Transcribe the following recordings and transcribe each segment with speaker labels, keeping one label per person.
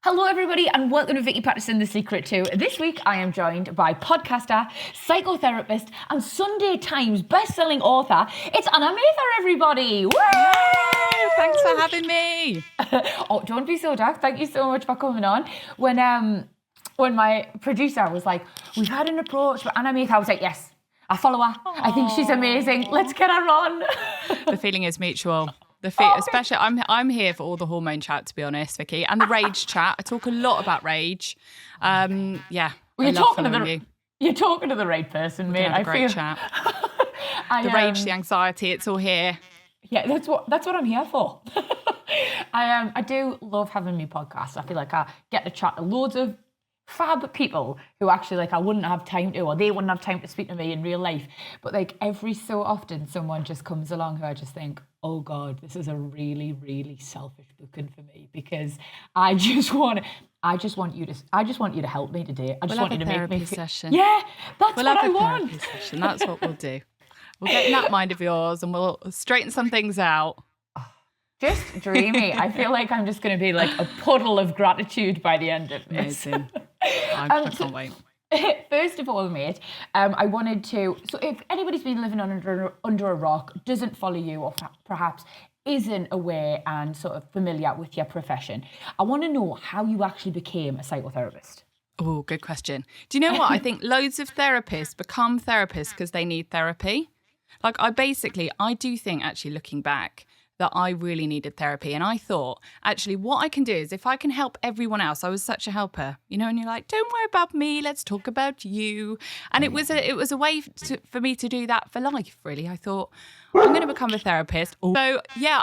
Speaker 1: Hello everybody and welcome to Vicky, Pattison, The Secret To. This week I am joined by podcaster, psychotherapist and Sunday Times best-selling author. It's Mathur, everybody! Woo!
Speaker 2: Yay! Thanks for having me.
Speaker 1: Oh, don't be so daft. Thank you so much for coming on. When my producer was like, we've had an approach for Mathur, I was like, yes, I follow her. I think she's amazing. Let's get her on.
Speaker 2: The feeling is mutual. Especially, I'm here for all the hormone chat, to be honest, Vicky, and the rage chat. I talk a lot about rage. Well,
Speaker 1: you're talking to the right person, mate.
Speaker 2: I feel chat. The rage, the anxiety, it's all here.
Speaker 1: Yeah, that's what I'm here for. I do love having me podcasts. I feel like I get to chat to loads of fab people who actually I wouldn't have time to, or they wouldn't have time to speak to me in real life. But every so often someone just comes along who I just think, oh God, this is a really, really selfish booking for me, because I just want you to help me today. I just want you to make me
Speaker 2: session.
Speaker 1: Yeah, that's what I want.
Speaker 2: Therapy session. That's what we'll do. We'll get in that mind of yours and we'll straighten some things out.
Speaker 1: Just dreamy. I feel like I'm just going to be a puddle of gratitude by the end of this.
Speaker 2: Amazing. I can't wait.
Speaker 1: First of all, mate, I wanted to... So if anybody's been living under a rock, doesn't follow you, or perhaps isn't aware and sort of familiar with your profession, I want to know how you actually became a psychotherapist.
Speaker 2: Oh, good question. Do you know what? I think loads of therapists become therapists because they need therapy. I do think, actually, looking back, that I really needed therapy. And I thought, actually, what I can do is if I can help everyone else, I was such a helper, and you're like, don't worry about me, let's talk about you. And it was a way for me to do that for life, really. I thought, I'm going to become a therapist. So, yeah,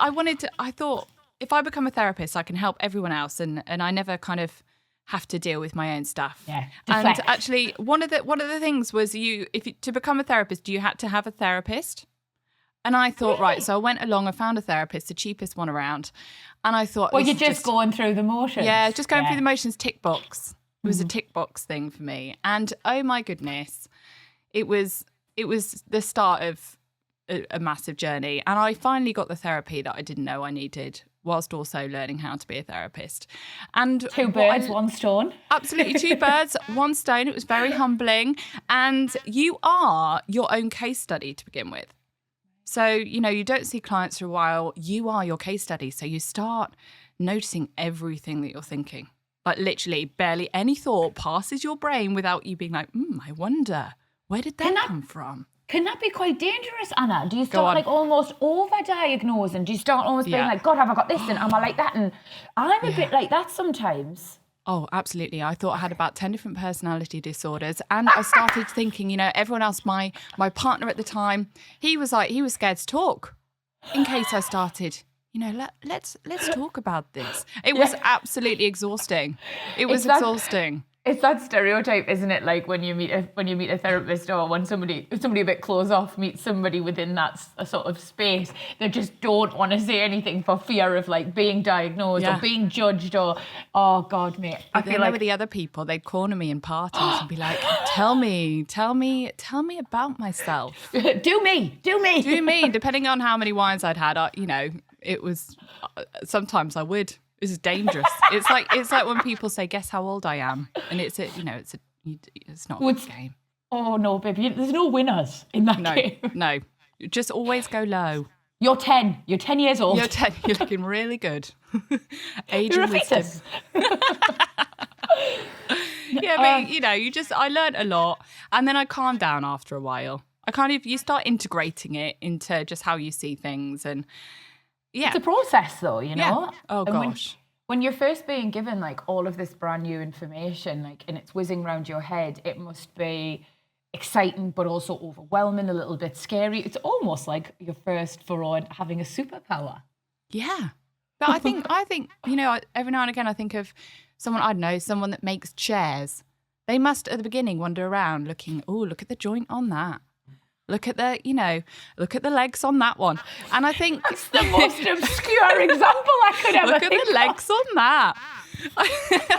Speaker 2: I thought, if I become a therapist, I can help everyone else. And I never kind of have to deal with my own stuff.
Speaker 1: Yeah.
Speaker 2: And actually, one of the things was to become a therapist, you had to have a therapist. And I thought, right, so I went along, I found a therapist, the cheapest one around. And I thought...
Speaker 1: Well, you're just going through the motions.
Speaker 2: Yeah, just going through the motions, tick box. It was a tick box thing for me. And oh my goodness, it was the start of a massive journey. And I finally got the therapy that I didn't know I needed, whilst also learning how to be a therapist. And
Speaker 1: two birds, one stone.
Speaker 2: Absolutely, two birds, one stone. It was very humbling. And you are your own case study to begin with. So, you don't see clients for a while. You are your case study. So you start noticing everything that you're thinking. Literally, barely any thought passes your brain without you being like, I wonder, where did that come from?
Speaker 1: Can that be quite dangerous, Anna? Do you start almost over-diagnosing? Do you start almost being like, God, have I got this and am I like that? And I'm a bit like that sometimes.
Speaker 2: Oh, absolutely. I thought I had about 10 different personality disorders. And I started thinking, everyone else, my partner at the time, he was scared to talk in case I started, let's talk about this. It was absolutely exhausting. It was exhausting.
Speaker 1: It's that stereotype, isn't it? Like when you meet a therapist, or when somebody a bit closed off meets somebody within that sort of space, they just don't want to say anything for fear of about diagnosed or being judged, or oh God, mate.
Speaker 2: I feel like with the other people, they'd corner me in parties and be like, tell me about myself.
Speaker 1: Do me.
Speaker 2: Depending on how many wines I'd had, it was sometimes I would. This is dangerous. It's like when people say, "Guess how old I am," and it's not a game.
Speaker 1: Oh no, baby, there's no winners in that game.
Speaker 2: No, just always go low.
Speaker 1: You're 10. You're 10 years old.
Speaker 2: You're 10. You're looking really good. Age
Speaker 1: You're
Speaker 2: and wisdom. I learned a lot, and then I calmed down after a while. You start integrating it into just how you see things, and. Yeah.
Speaker 1: It's a process though,
Speaker 2: Yeah. Oh, gosh.
Speaker 1: When you're first being given all of this brand new information, and it's whizzing around your head, it must be exciting, but also overwhelming, a little bit scary. It's almost like your first foray having a superpower.
Speaker 2: Yeah. But I think, every now and again I think of someone that makes chairs. They must at the beginning wander around looking, look at the joint on that. Look at the legs on that one. And I think...
Speaker 1: That's the most obscure example I could ever think of.
Speaker 2: Look at the legs on that.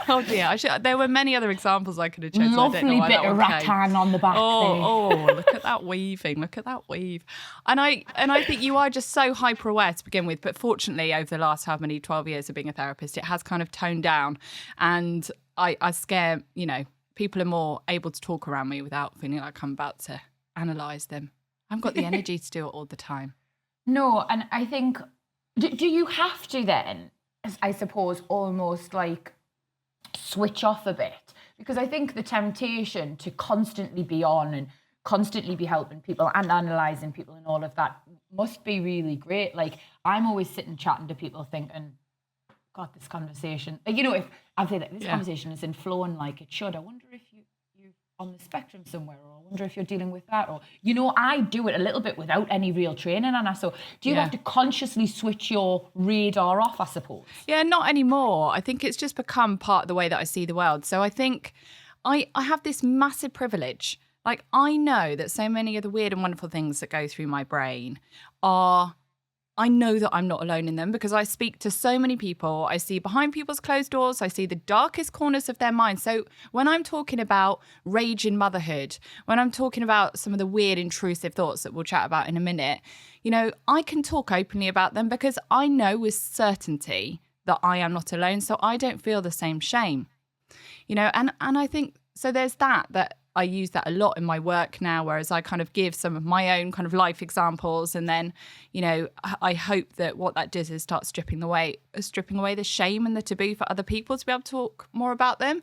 Speaker 2: Oh dear, there were many other examples I could have chosen.
Speaker 1: Lovely bit of rattan on the back there.
Speaker 2: Oh, look at that weaving. Look at that weave. And I think you are just so hyper aware to begin with. But fortunately, over the last 12 years of being a therapist, it has kind of toned down. And I scare, people are more able to talk around me without feeling like I'm about to analyse them. I haven't got the energy to do it all the time.
Speaker 1: No, and I think, do you have to then, I suppose, almost like switch off a bit? Because I think the temptation to constantly be on and constantly be helping people and analysing people and all of that must be really great. Like, I'm always sitting chatting to people thinking, God, this conversation, if I say that this conversation isn't flowing like it should, I wonder if you're on the spectrum somewhere, or I wonder if you're dealing with that, or, I do it a little bit without any real training, Anna. So do you have to consciously switch your radar off, I suppose?
Speaker 2: Yeah, not anymore. I think it's just become part of the way that I see the world. So I think I have this massive privilege. Like, I know that so many of the weird and wonderful things that go through my brain I know that I'm not alone in them, because I speak to so many people. I see behind people's closed doors. I see the darkest corners of their minds. So when I'm talking about rage in motherhood, when I'm talking about some of the weird, intrusive thoughts that we'll chat about in a minute, I can talk openly about them because I know with certainty that I am not alone. So I don't feel the same shame, and I think, so there's that I use that a lot in my work now, whereas I kind of give some of my own kind of life examples. And then, I hope that what that does is start stripping away the shame and the taboo for other people to be able to talk more about them.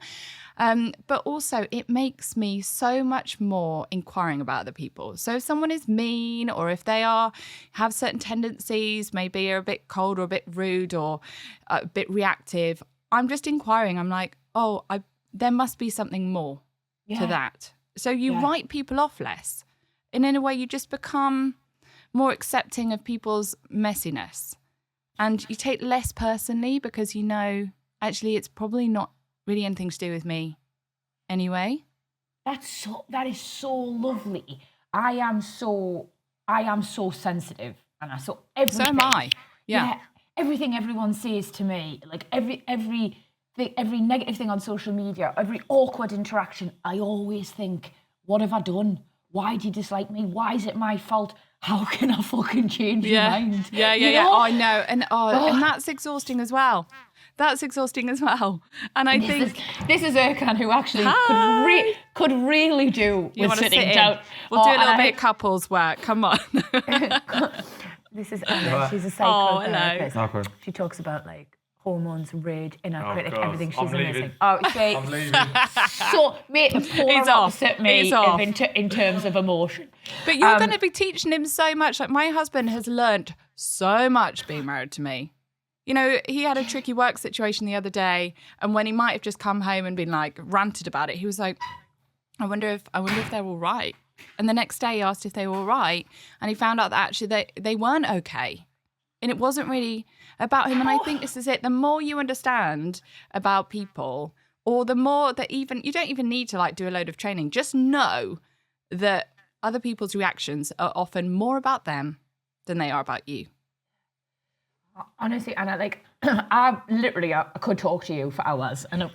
Speaker 2: But also it makes me so much more inquiring about other people. So if someone is mean, or if they have certain tendencies, maybe are a bit cold or a bit rude or a bit reactive, I'm just inquiring. I'm like, there must be something more to that. So you write people off less. And in a way, you just become more accepting of people's messiness. And you take less personally, because actually it's probably not really anything to do with me anyway.
Speaker 1: That is so lovely. I am so sensitive, and so everything.
Speaker 2: So am I. Yeah.
Speaker 1: Everything everyone says to me, like every negative thing on social media, every awkward interaction, I always think, what have I done? Why do you dislike me? Why is it my fault? How can I fucking change your mind?
Speaker 2: Yeah. Oh, I know. And that's exhausting as well. And I think
Speaker 1: this is Erkan, who actually could really do with sitting down.
Speaker 2: We'll do a little bit of couples work. Come on.
Speaker 1: This is Anna. She's a psychotherapist. She talks about hormones, rage, inner critic, everything. She's amazing. I'm leaving. So, mate, the polar opposite me in terms of emotion.
Speaker 2: But you're going to be teaching him so much. Like, my husband has learned so much being married to me. He had a tricky work situation the other day, and when he might have just come home and been ranted about it, he was like, I wonder if they're all right. And the next day he asked if they were all right, and he found out that actually they weren't okay. And it wasn't really about him. And I think this is it. The more you understand about people, or the more that you don't even need to do a load of training. Just know that other people's reactions are often more about them than they are about you.
Speaker 1: Honestly, Anna, I could talk to you for hours. And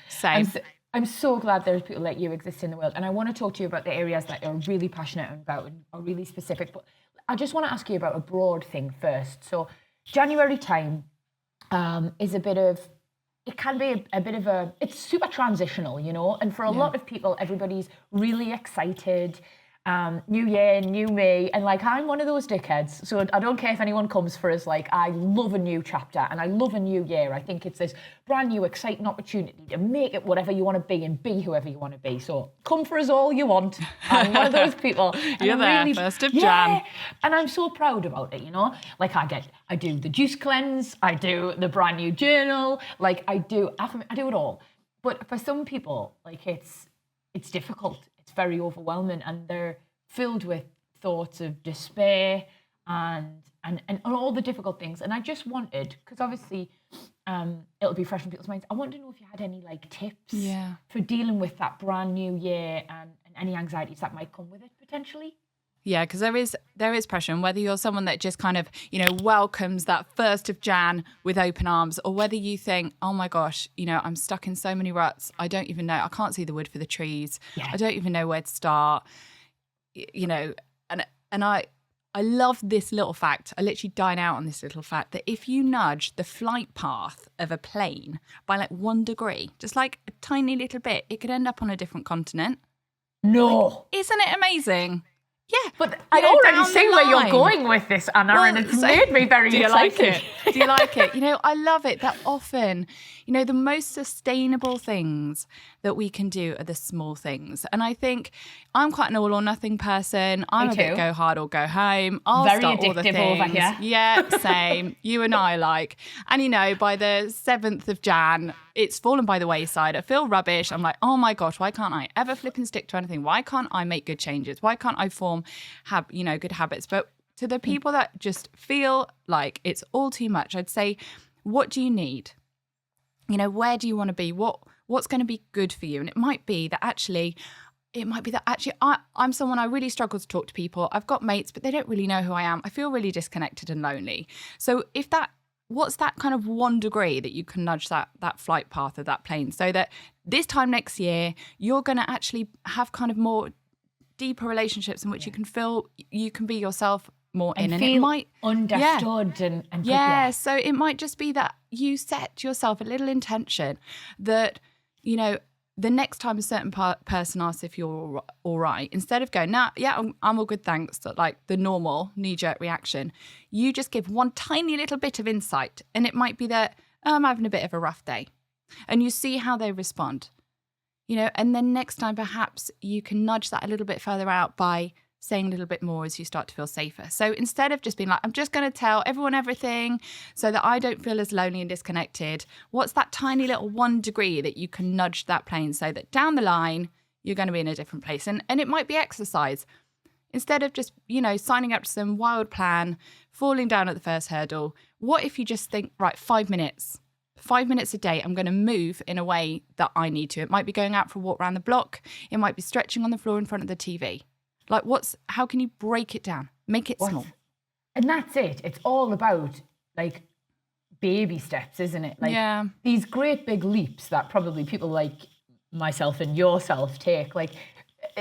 Speaker 2: Same.
Speaker 1: I'm so glad there's people like you exist in the world. And I want to talk to you about the areas that you're really passionate about and are really specific. But I just want to ask you about a broad thing first. So January time is it can be a bit of it's super transitional, and for a lot of people, everybody's really excited. New year, new me, and I'm one of those dickheads, so I don't care if anyone comes for us. I love a new chapter and I love a new year. I think it's this brand new exciting opportunity to make it whatever you want to be and be whoever you want to be. So come for us all you want. I'm one of those people.
Speaker 2: You're there, 1st of Jan.
Speaker 1: And I'm so proud about it, I do the juice cleanse, I do the brand new journal, I do it all. But for some people, it's difficult. It's very overwhelming, and they're filled with thoughts of despair and all the difficult things. And I just wanted, because obviously it'll be fresh in people's minds, I wanted to know if you had any tips for dealing with that brand new year and any anxieties that might come with it potentially.
Speaker 2: Yeah, because there is pressure, and whether you're someone that just kind of, welcomes that 1st of Jan with open arms, or whether you think, oh my gosh, I'm stuck in so many ruts. I don't even know. I can't see the wood for the trees.
Speaker 1: Yeah.
Speaker 2: I don't even know where to start. And I love this little fact. I literally dine out on this little fact that if you nudge the flight path of a plane by like 1 degree, just like a tiny little bit, it could end up on a different continent.
Speaker 1: No.
Speaker 2: Isn't it amazing? Yeah.
Speaker 1: But I already see where you're going with this, Anna, and it's made me very excited.
Speaker 2: Do you like it? I love it that often, the most sustainable things that we can do are the small things. And I think I'm quite an all or nothing person. I'm a bit go hard or go home. I'll
Speaker 1: very
Speaker 2: start all the
Speaker 1: addictive
Speaker 2: things.
Speaker 1: over here.
Speaker 2: Yeah, same. You and I like. And by the 7th of Jan, it's fallen by the wayside. I feel rubbish. I'm like, oh my gosh, why can't I ever flip and stick to anything? Why can't I make good changes? Why can't I form good habits? But to the people that just feel like it's all too much, I'd say, what do you need? Where do you want to be? What's going to be good for you? And it might be that actually I'm someone, I really struggle to talk to people. I've got mates, but they don't really know who I am. I feel really disconnected and lonely. So what's that kind of 1 degree that you can nudge that flight path of that plane, so that this time next year, you're going to actually have kind of more deeper relationships in which you can feel you can be yourself more
Speaker 1: and
Speaker 2: in,
Speaker 1: feel
Speaker 2: and it might
Speaker 1: understood and
Speaker 2: so it might just be that you set yourself a little intention that the next time a certain person asks if you're all right, instead of going, I'm all good, thanks, like the normal knee-jerk reaction, you just give one tiny little bit of insight, and it might be that I'm having a bit of a rough day, and you see how they respond. And then next time perhaps you can nudge that a little bit further out by saying a little bit more as you start to feel safer. So instead of just being like, I'm just going to tell everyone everything so that I don't feel as lonely and disconnected, what's that tiny little 1 degree that you can nudge that plane so that down the line, you're going to be in a different place? And it might be exercise. Instead of just, signing up to some wild plan, falling down at the first hurdle, what if you just think, right, 5 minutes? 5 minutes a day, I'm going to move in a way that I need to. It might be going out for a walk around the block. It might be stretching on the floor in front of the TV. Like how can you break it down? Make it small.
Speaker 1: And that's it. It's all about like baby steps, isn't it? Like these great big leaps that probably people like myself and yourself take. Like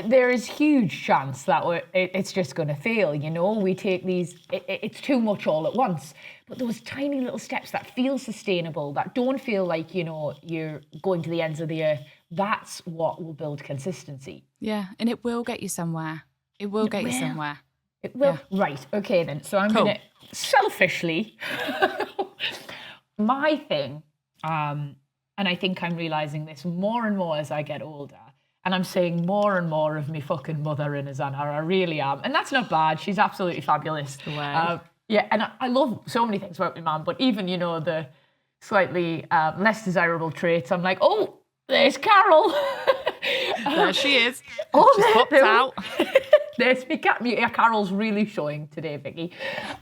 Speaker 1: there is huge chance that it's just going to fail. We take these, it's too much all at once. But those tiny little steps that feel sustainable, that don't feel like, you're going to the ends of the earth, that's what will build consistency.
Speaker 2: Yeah, and it will get you somewhere. It will get you somewhere.
Speaker 1: It will. Yeah. Right, okay then. So I'm going to selfishly, my thing, and I think I'm realising this more and more as I get older, and I'm seeing more and more of me fucking mother in Anna. I really am. And that's not bad. She's absolutely fabulous.
Speaker 2: Wow.
Speaker 1: And I love so many things about my mum, but even, the slightly less desirable traits, I'm like, oh, there's Carol.
Speaker 2: There she is.
Speaker 1: Oh,
Speaker 2: she's popped out.
Speaker 1: There's me. Yeah, Carol's really showing today, Vicky.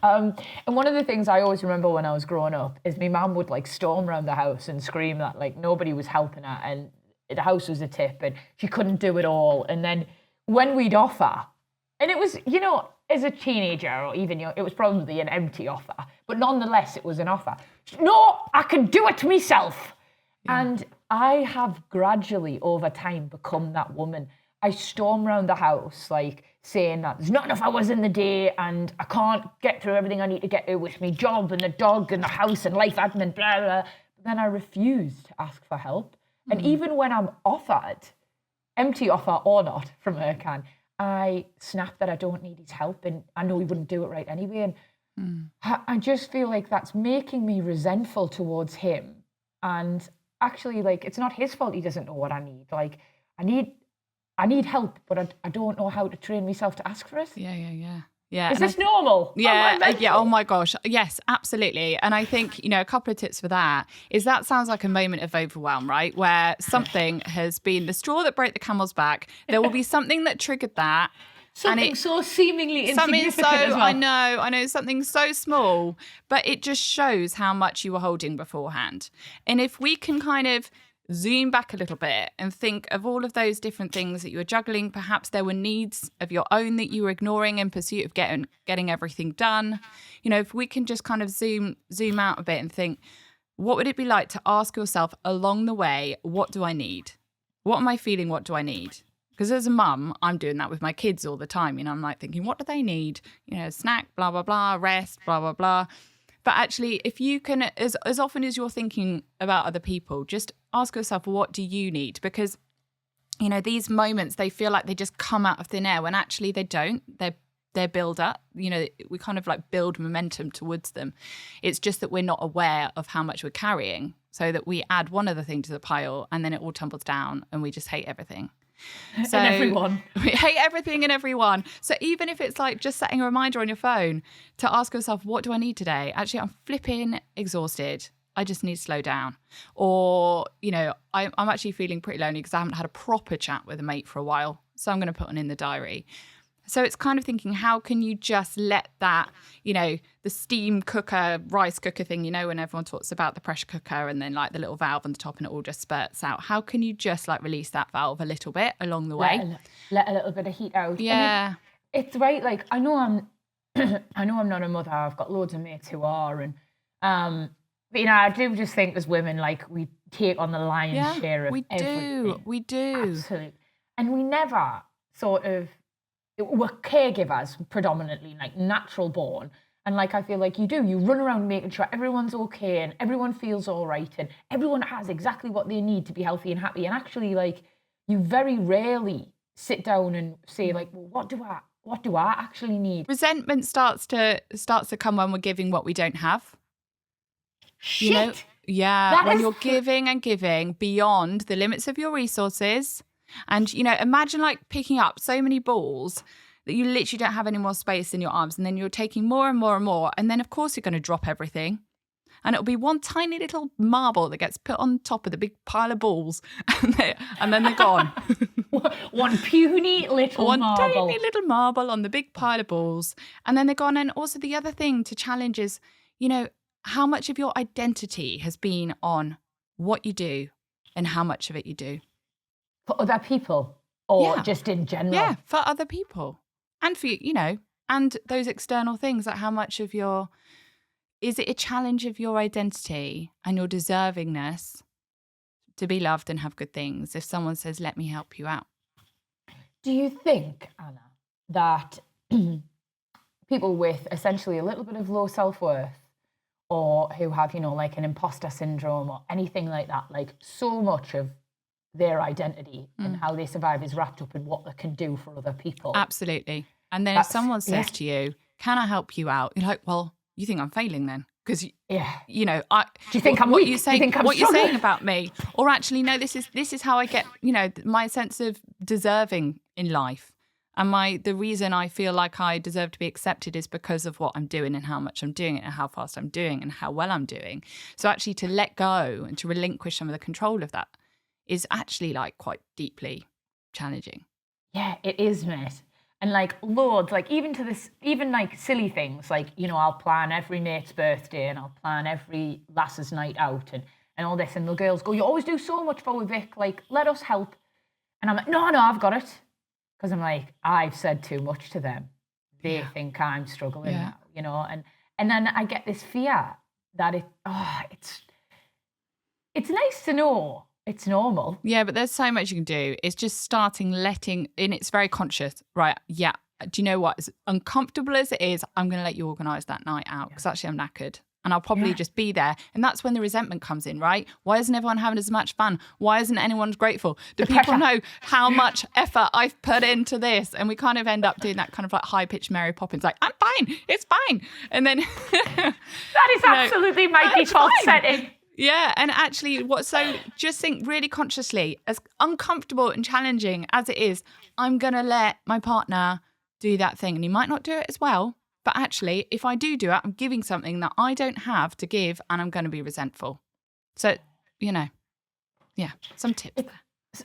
Speaker 1: And one of the things I always remember when I was growing up is my mum would like storm around the house and scream that like nobody was helping her and the house was a tip and she couldn't do it all. And then when we'd offer, and it was, as a teenager or even it was probably an empty offer, but nonetheless it was an offer. No, I can do it myself. Yeah. And I have gradually over time become that woman. I storm around the house like saying that there's not enough hours in the day and I can't get through everything I need to get through with my job and the dog and the house and life admin, blah, blah. But then I refuse to ask for help. And even when I'm offered, empty offer or not from Ercan, I snap that I don't need his help and I know he wouldn't do it right anyway. And I just feel like that's making me resentful towards him. And actually, like, it's not his fault he doesn't know what I need. Like, I need help, but I don't know how to train myself to ask for it.
Speaker 2: Yeah.
Speaker 1: Is this normal?
Speaker 2: Yeah. Oh my gosh. Yes, absolutely. And I think, a couple of tips for that is that sounds like a moment of overwhelm, right? Where something has been the straw that broke the camel's back. There will be something that triggered that.
Speaker 1: Something so seemingly insignificant as well.
Speaker 2: I know, something so small, but it just shows how much you were holding beforehand. And if we can kind of zoom back a little bit and think of all of those different things that you were juggling. Perhaps there were needs of your own that you were ignoring in pursuit of getting everything done. You know, if we can just kind of zoom out a bit and think, what would it be like to ask yourself along the way, what do I need? What am I feeling? What do I need? Because as a mum, I'm doing that with my kids all the time. You know, I'm like thinking, what do they need? You know, snack, blah, blah, blah, rest, blah, blah, blah. But actually, if you can, as often as you're thinking about other people, just ask yourself, what do you need? Because, you know, these moments, they feel like they just come out of thin air when actually they don't. They're build up. You know, we kind of like build momentum towards them. It's just that we're not aware of how much we're carrying, so that we add one other thing to the pile and then it all tumbles down and we just hate everything. So
Speaker 1: and everyone.
Speaker 2: We hate everything and everyone. So even if it's like just setting a reminder on your phone to ask yourself, what do I need today? Actually, I'm flipping exhausted. I just need to slow down. Or, you know, I'm actually feeling pretty lonely because I haven't had a proper chat with a mate for a while. So I'm going to put one in the diary. So it's kind of thinking, how can you just let that, you know, the steam cooker, rice cooker thing, you know, when everyone talks about the pressure cooker and then like the little valve on the top and it all just spurts out. How can you just like release that valve a little bit along the way?
Speaker 1: Let a little bit of heat out.
Speaker 2: Yeah.
Speaker 1: It's right. Like, I know I'm not a mother. I've got loads of mates who are. And, but, you know, I do just think as women, like, we take on the lion's share of everything.
Speaker 2: We do.
Speaker 1: Absolutely. And we never sort of, we're caregivers predominantly, like natural born. And like, I feel like you run around making sure everyone's okay and everyone feels all right and everyone has exactly what they need to be healthy and happy. And actually, like, you very rarely sit down and say like, well, what do I actually need?
Speaker 2: Resentment starts to come when we're giving what we don't have.
Speaker 1: Shit.
Speaker 2: You know? Yeah. When you're giving and giving beyond the limits of your resources. And, you know, imagine like picking up so many balls that you literally don't have any more space in your arms. And then you're taking more and more and more. And then, of course, you're going to drop everything. And it'll be one tiny little marble that gets put on top of the big pile of balls. And then they're gone.
Speaker 1: One puny little marble.
Speaker 2: One tiny little marble on the big pile of balls. And then they're gone. And also the other thing to challenge is, you know, how much of your identity has been on what you do and how much of it you do.
Speaker 1: For other people or just in general?
Speaker 2: Yeah, for other people. And for, you know, and those external things, like how much of is it a challenge of your identity and your deservingness to be loved and have good things if someone says, let me help you out?
Speaker 1: Do you think, Anna, that people with essentially a little bit of low self-worth or who have, you know, like an imposter syndrome or anything like that, like so much of their identity and how they survive is wrapped up in what they can do for other people?
Speaker 2: Absolutely. And then if someone says to you, can I help you out? You're like, well, you think I'm failing then? Because, you know, do
Speaker 1: you think I'm weak?
Speaker 2: You're saying, what you're saying about me? Or actually, no, this is how I get, you know, my sense of deserving in life. And the reason I feel like I deserve to be accepted is because of what I'm doing and how much I'm doing it and how fast I'm doing and how well I'm doing. So actually to let go and to relinquish some of the control of that is actually like quite deeply challenging.
Speaker 1: Yeah, it is, mate. And like loads, like even like silly things, like, you know, I'll plan every mate's birthday and I'll plan every lass's night out and all this. And the girls go, you always do so much for Vic, like, let us help. And I'm like, no, I've got it. Because I'm like, I've said too much to them. They think I'm struggling now, you know. And then I get this fear that it's nice to know it's normal.
Speaker 2: Yeah, but there's so much you can do. It's just starting letting, and it's very conscious, right? Yeah. Do you know what? As uncomfortable as it is, I'm going to let you organise that night out because actually I'm knackered. And I'll probably just be there. And that's when the resentment comes in, right? Why isn't everyone having as much fun? Why isn't anyone grateful? Do people know how much effort I've put into this? And we kind of end up doing that kind of like high-pitched Mary Poppins, like, I'm fine, it's fine. And then...
Speaker 1: that is absolutely my default setting.
Speaker 2: Yeah, and actually just think really consciously, as uncomfortable and challenging as it is, I'm going to let my partner do that thing. And he might not do it as well. But actually, if I do it, I'm giving something that I don't have to give and I'm going to be resentful. So, you know, some tips.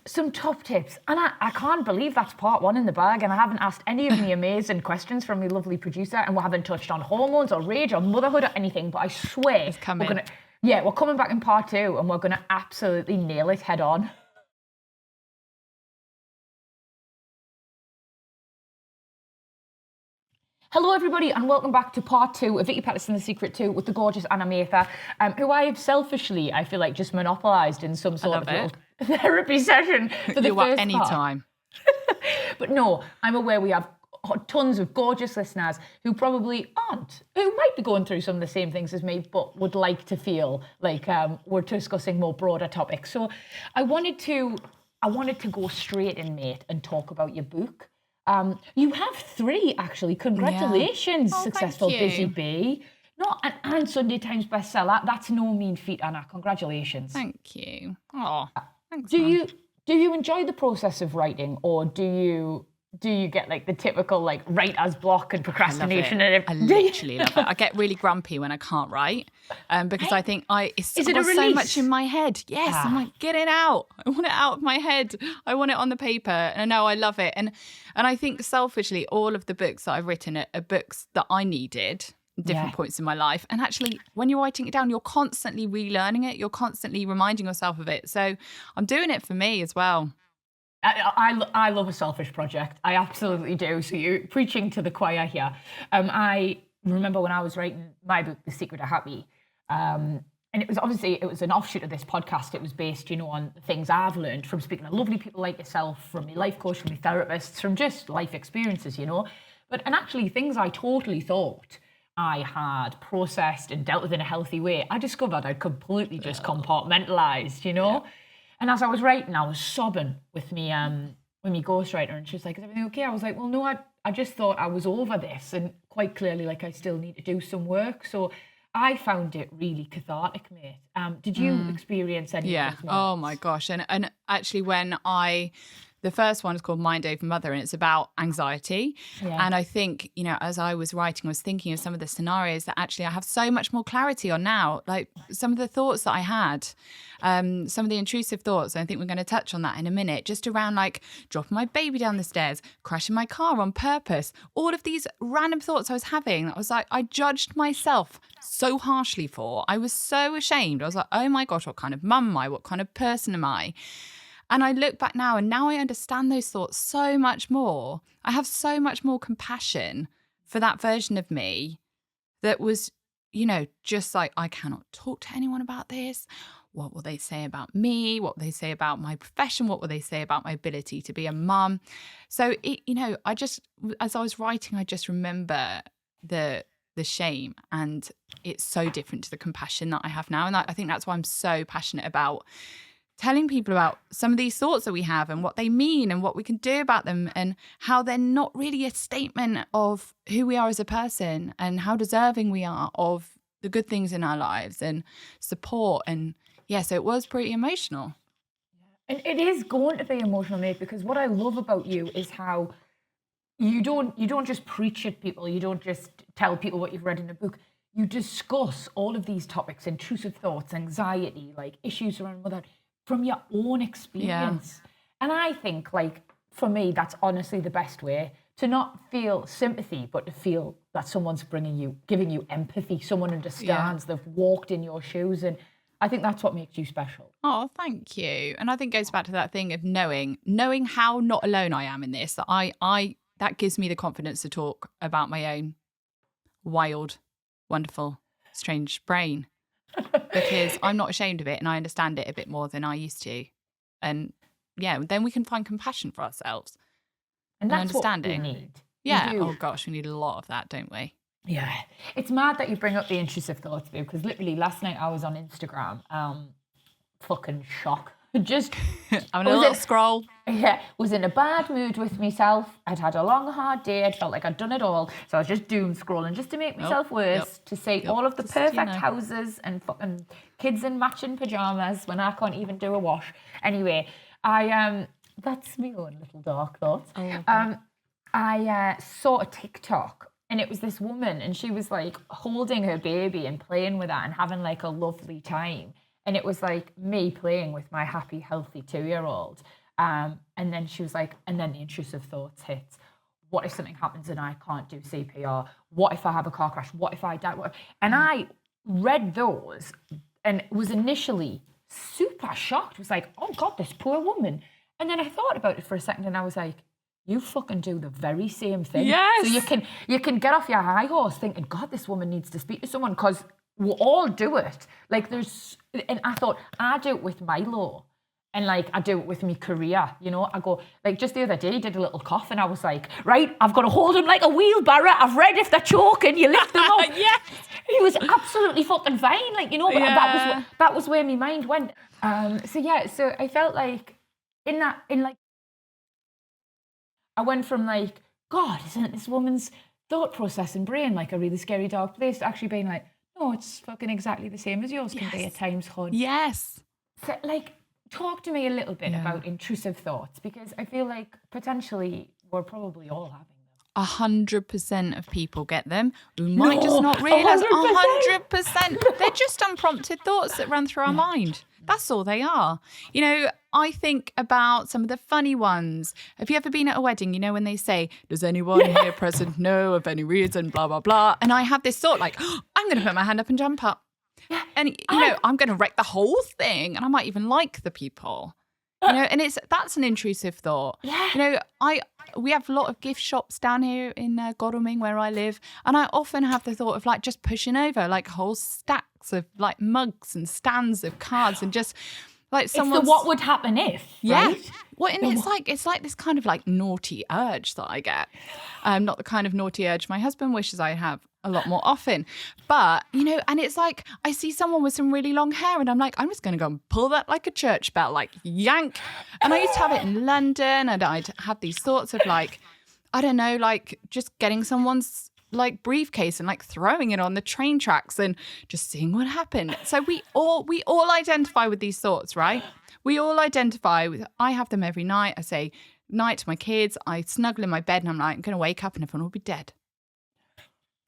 Speaker 1: Some top tips. And I can't believe that's part one in the bag. And I haven't asked any of the amazing questions from my lovely producer. And we haven't touched on hormones or rage or motherhood or anything. But I swear Yeah, we're coming back in part 2 and we're going to absolutely nail it head on. Hello, everybody, and welcome back to part 2 of Vicky, Pattison, The Secret 2 with the gorgeous Anna Mathur, who I have selfishly, I feel like, just monopolised in some sort of little therapy session for the first
Speaker 2: anytime.
Speaker 1: But no, I'm aware we have tons of gorgeous listeners who probably aren't, who might be going through some of the same things as me, but would like to feel like we're discussing more broader topics. So I wanted to go straight in, mate, and talk about your book. You have 3, actually. Congratulations,
Speaker 2: yeah.
Speaker 1: successful Busy Bee. And Sunday Times bestseller. That's no mean feat, Anna. Congratulations.
Speaker 2: Thank you. Oh, thanks.
Speaker 1: Do you enjoy the process of writing, or do you get like the typical like writer's block and procrastination and everything?
Speaker 2: I literally love it. I get really grumpy when I can't write, because I think it's
Speaker 1: Is it
Speaker 2: got
Speaker 1: a
Speaker 2: so
Speaker 1: release?
Speaker 2: much in my head. Yes, I'm like, get it out. I want it out of my head. I want it on the paper. And I know I love it. And I think selfishly, all of the books that I've written are books that I needed at different points in my life. And actually, when you're writing it down, you're constantly relearning it. You're constantly reminding yourself of it. So I'm doing it for me as well.
Speaker 1: I love a selfish project. I absolutely do. So you're preaching to the choir here. I remember when I was writing my book, The Secret of Happy, and it was an offshoot of this podcast. It was based, on the things I've learned from speaking to lovely people like yourself, from my life coach, from my therapists, from just life experiences, and actually things I totally thought I had processed and dealt with in a healthy way. I discovered I'd completely just compartmentalized, Yeah. And as I was writing, I was sobbing with me ghostwriter, and she was like, "Is everything okay?" I was like, "Well, no, I just thought I was over this, and quite clearly, like, I still need to do some work." So I found it really cathartic, mate. Did you experience any of those moments?
Speaker 2: Oh my gosh. And actually the first one is called Mind Over Mother, and it's about anxiety. Yeah. And I think, as I was writing, I was thinking of some of the scenarios that actually I have so much more clarity on now. Like some of the thoughts that I had, some of the intrusive thoughts, and I think we're going to touch on that in a minute, just around like dropping my baby down the stairs, crashing my car on purpose, all of these random thoughts I was having. I was like, I judged myself so harshly for. I was so ashamed. I was like, oh my gosh, what kind of mum am I? What kind of person am I? And I look back now, and now I understand those thoughts so much more. I have so much more compassion for that version of me that was, just like, I cannot talk to anyone about this. What will they say about me? What will they say about my profession? What will they say about my ability to be a mum? So, as I was writing, I just remember the shame, and it's so different to the compassion that I have now. And I think that's why I'm so passionate about telling people about some of these thoughts that we have and what they mean and what we can do about them, and how they're not really a statement of who we are as a person and how deserving we are of the good things in our lives and support. And so it was pretty emotional.
Speaker 1: And it is going to be emotional, mate, because what I love about you is how you don't just preach at people. You don't just tell people what you've read in a book. You discuss all of these topics: intrusive thoughts, anxiety, like issues around motherhood, from your own experience. Yeah. And I think, like, for me, that's honestly the best way to not feel sympathy, but to feel that someone's giving you empathy. Someone understands, they've walked in your shoes. And I think that's what makes you special.
Speaker 2: Oh, thank you. And I think it goes back to that thing of knowing how not alone I am in this, that that gives me the confidence to talk about my own wild, wonderful, strange brain. Because I'm not ashamed of it, and I understand it a bit more than I used to. And then we can find compassion for ourselves
Speaker 1: and that's
Speaker 2: understanding.
Speaker 1: What we need.
Speaker 2: Yeah. Oh gosh, we need a lot of that, don't we?
Speaker 1: Yeah. It's mad that you bring up the intrusive thoughts, babe, because literally last night I was on Instagram, fucking shock. Just
Speaker 2: having a little scroll.
Speaker 1: Yeah, was in a bad mood with myself. I'd had a long, hard day. I'd felt like I'd done it all. So I was just doom scrolling just to make myself worse, to see all of the perfect houses and fucking kids in matching pajamas when I can't even do a wash. Anyway, that's me own little dark thoughts. I saw a TikTok, and it was this woman, and she was like holding her baby and playing with her and having like a lovely time. And it was like me playing with my happy, healthy 2-year-old. And then she was like, and then the intrusive thoughts hit. What if something happens and I can't do CPR? What if I have a car crash? What if I die? And I read those and was initially super shocked. Was like, oh God, this poor woman. And then I thought about it for a second and I was like, you fucking do the very same thing.
Speaker 2: Yes.
Speaker 1: So you can get off your high horse thinking, God, this woman needs to speak to someone, because we'll all do it. Like and I thought, I do it with my law. And like, I do it with my career, you know, I go, like just the other day, did a little cough and I was like, right, I've got to hold him like a wheelbarrow. I've read if they're choking, you lift them up.
Speaker 2: Yes.
Speaker 1: He was absolutely fucking fine, like, you know, but that was where my mind went. So I felt like I went from like, God, isn't this woman's thought process and brain like a really scary dark place, to actually being like, no, it's fucking exactly the same as yours can be at times, hon.
Speaker 2: Yes.
Speaker 1: So like, talk to me a little bit about intrusive thoughts, because I feel like potentially we're probably all having them.
Speaker 2: 100% of people get them. We might just not realise. 100%. They're just unprompted thoughts that run through our mind. That's all they are. You know, I think about some of the funny ones. Have you ever been at a wedding, you know, when they say, does anyone here present know of any reason, blah, blah, blah. And I have this thought like, oh, I'm going to put my hand up and jump up. And, you know, I'm going to wreck the whole thing. And I might even like the people. You know, and that's an intrusive thought.
Speaker 1: Yeah.
Speaker 2: You know, we have a lot of gift shops down here in Godalming where I live, and I often have the thought of like just pushing over like whole stacks of like mugs and stands of cards and just like someone.
Speaker 1: It's the what would happen if, right?
Speaker 2: Well, and it's like this kind of like naughty urge that I get. Not the kind of naughty urge my husband wishes I have a lot more often. But, you know, and it's like I see someone with some really long hair and I'm like, I'm just going to go and pull that like a church bell, like yank. And I used to have it in London, and I'd have these thoughts of like, I don't know, like just getting someone's like briefcase and like throwing it on the train tracks and just seeing what happened. So we all identify with these thoughts, right? We all identify with, I have them every night. I say night to my kids. I snuggle in my bed and I'm like, I'm going to wake up and everyone will be dead.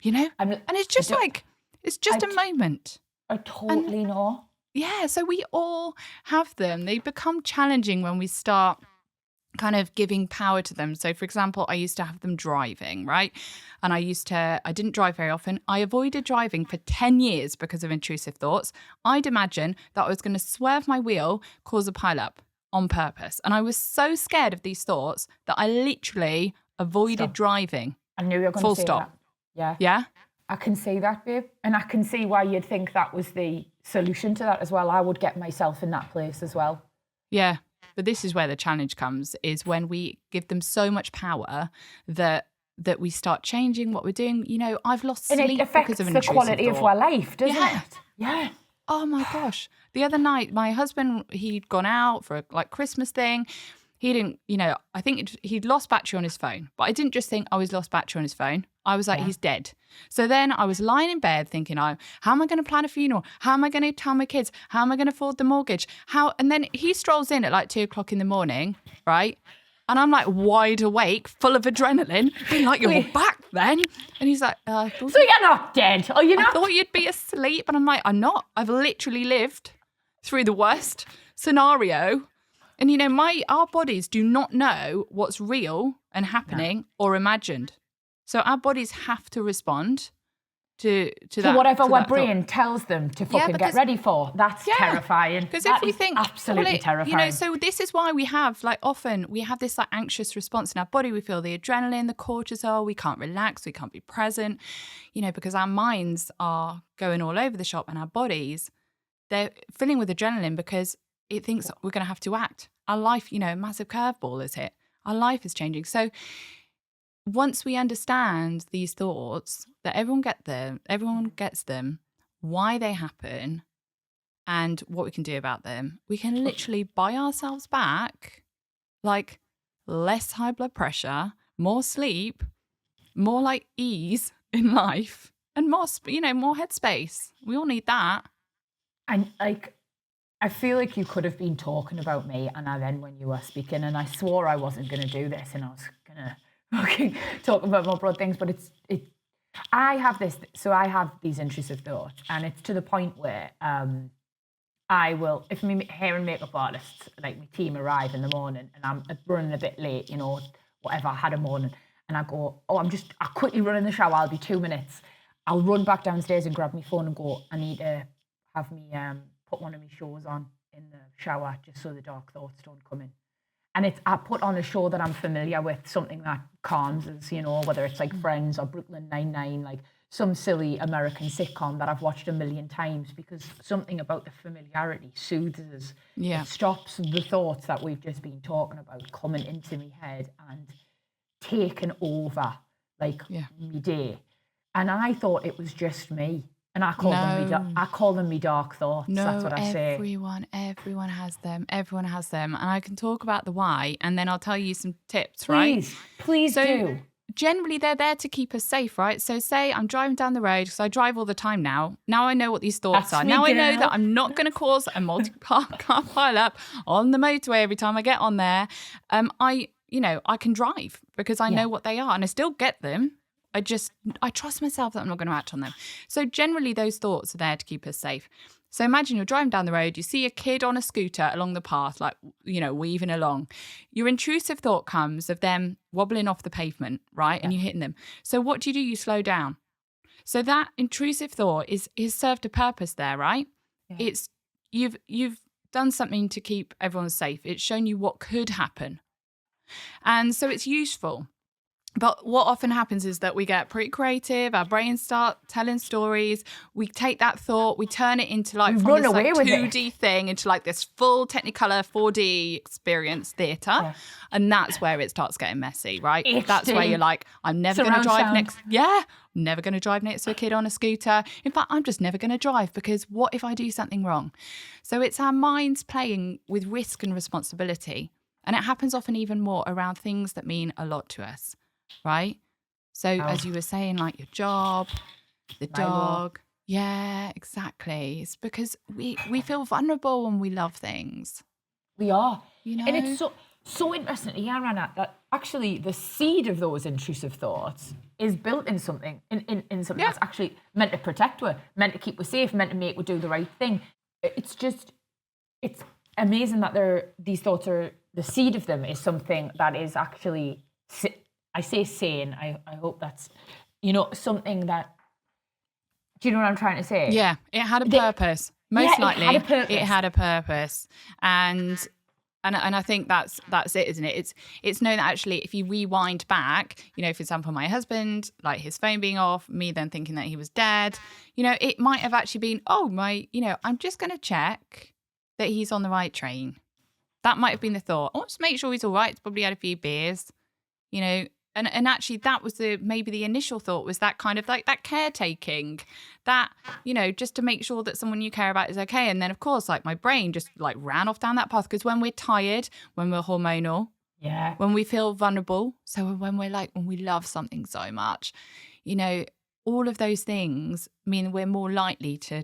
Speaker 2: You know? And it's just a moment.
Speaker 1: I totally know.
Speaker 2: Yeah, so we all have them. They become challenging when we start kind of giving power to them. So, for example, I used to have them driving, right? And I didn't drive very often. I avoided driving for 10 years because of intrusive thoughts. I'd imagine that I was going to swerve my wheel, cause a pileup on purpose. And I was so scared of these thoughts that I literally avoided driving.
Speaker 1: I knew you were going to say that. Yeah.
Speaker 2: Yeah?
Speaker 1: I can see that, babe. And I can see why you'd think that was the solution to that as well. I would get myself in that place as well.
Speaker 2: Yeah. But this is where the challenge comes, is when we give them so much power that we start changing what we're doing. You know, I've lost sleep because of an intrusive thought.
Speaker 1: And it affects the quality of our life, doesn't it? Yeah.
Speaker 2: Oh my gosh. The other night, my husband, he'd gone out for a like Christmas thing. He didn't, you know, I think he'd lost battery on his phone. But I didn't just think, oh, he's lost battery on his phone. I was like, he's dead. So then I was lying in bed thinking, how am I going to plan a funeral? How am I going to tell my kids? How am I going to afford the mortgage? And then he strolls in at like 2:00 in the morning, right? And I'm like wide awake, full of adrenaline, being like, you're back then. And he's like, so
Speaker 1: you're not dead. Oh, you're not?
Speaker 2: I thought you'd be asleep. And I'm like, I'm not. I've literally lived through the worst scenario. And, you know, our bodies do not know what's real and happening or imagined. So our bodies have to respond to that.
Speaker 1: Whatever our brain tells them to fucking get ready for. That's terrifying.
Speaker 2: Because if we think
Speaker 1: absolutely terrifying.
Speaker 2: You know, so this is why we have often we have this anxious response in our body. We feel the adrenaline, the cortisol. We can't relax. We can't be present. You know, because our minds are going all over the shop, and our bodies, they're filling with adrenaline because it thinks we're going to have to act. Our life, you know, a massive curveball has hit. Our life is changing. So once we understand these thoughts, that everyone gets them, why they happen, and what we can do about them, we can literally buy ourselves back like less high blood pressure, more sleep, more like ease in life, and more, you know, more headspace. We all need that.
Speaker 1: And like, I feel like you could have been talking about me, and then when you were speaking, and I swore I wasn't going to do this, and I was going to talk about more broad things, but I have these intrusive thoughts, and it's to the point where I will, if my hair and makeup artists, like my team, arrive in the morning and I'm running a bit late, you know, whatever, I had a morning, and I go, I'll quickly run in the shower, I'll be 2 minutes. I'll run back downstairs and grab my phone and go, I need to have me put one of my shows on in the shower just so the dark thoughts don't come in. And I put on a show that I'm familiar with, something that calms us, you know, whether it's like Friends or Brooklyn Nine-Nine, like some silly American sitcom that I've watched a million times, because something about the familiarity soothes us.
Speaker 2: Yeah.
Speaker 1: It stops the thoughts that we've just been talking about coming into my head and taking over, like, me day. And I thought it was just me. And I call them me dark thoughts.
Speaker 2: No,
Speaker 1: that's what I say.
Speaker 2: everyone has them. Everyone has them. And I can talk about the why, and then I'll tell you some tips, right?
Speaker 1: Please do.
Speaker 2: Generally, they're there to keep us safe, right? So say I'm driving down the road, because I drive all the time now. Now I know what these thoughts are. Now I know that I'm not going to cause a multi-car pile up on the motorway every time I get on there. I can drive because I know what they are, and I still get them. I trust myself that I'm not going to act on them. So generally those thoughts are there to keep us safe. So imagine you're driving down the road, you see a kid on a scooter along the path, like, weaving along. Your intrusive thought comes of them wobbling off the pavement, right? And you hitting them. So what do? You slow down. So that intrusive thought is served a purpose there, right? Yeah. It's you've done something to keep everyone safe. It's shown you what could happen. And so it's useful. But what often happens is that we get pretty creative. Our brains start telling stories. We take that thought, we turn it into like, from this like 2D thing into like this full Technicolor 4D experience theatre. Yeah. And that's where it starts getting messy, right? That's where you're like, I'm never going to drive next. Yeah, I'm never going to drive next to a kid on a scooter. In fact, I'm just never going to drive, because what if I do something wrong? So it's our minds playing with risk and responsibility. And it happens often even more around things that mean a lot to us. Right? So as you were saying, like your job, the dog. Yeah, exactly. It's because we feel vulnerable when we love things.
Speaker 1: We are.
Speaker 2: You know?
Speaker 1: And it's so interesting to hear, Anna, that actually the seed of those intrusive thoughts is built in something, in something that's actually meant to protect us, meant to keep us safe, meant to make us do the right thing. It's amazing that these thoughts are, the seed of them is something that is actually... I say sane. I hope that's, something that... Do you know what I'm trying to say?
Speaker 2: Yeah, it had a purpose. Most likely,
Speaker 1: it had a purpose.
Speaker 2: And I think that's it, isn't it? It's known that actually, if you rewind back, for example, my husband, like his phone being off, me then thinking that he was dead, it might have actually been, I'm just going to check that he's on the right train. That might have been the thought. I want to make sure he's all right. He's probably had a few beers, And actually that was maybe the initial thought, was that kind of like that caretaking, that, just to make sure that someone you care about is okay. And then of course, like my brain just like ran off down that path, because when we're tired, when we're hormonal, when we feel vulnerable, so when we love something so much, all of those things mean we're more likely to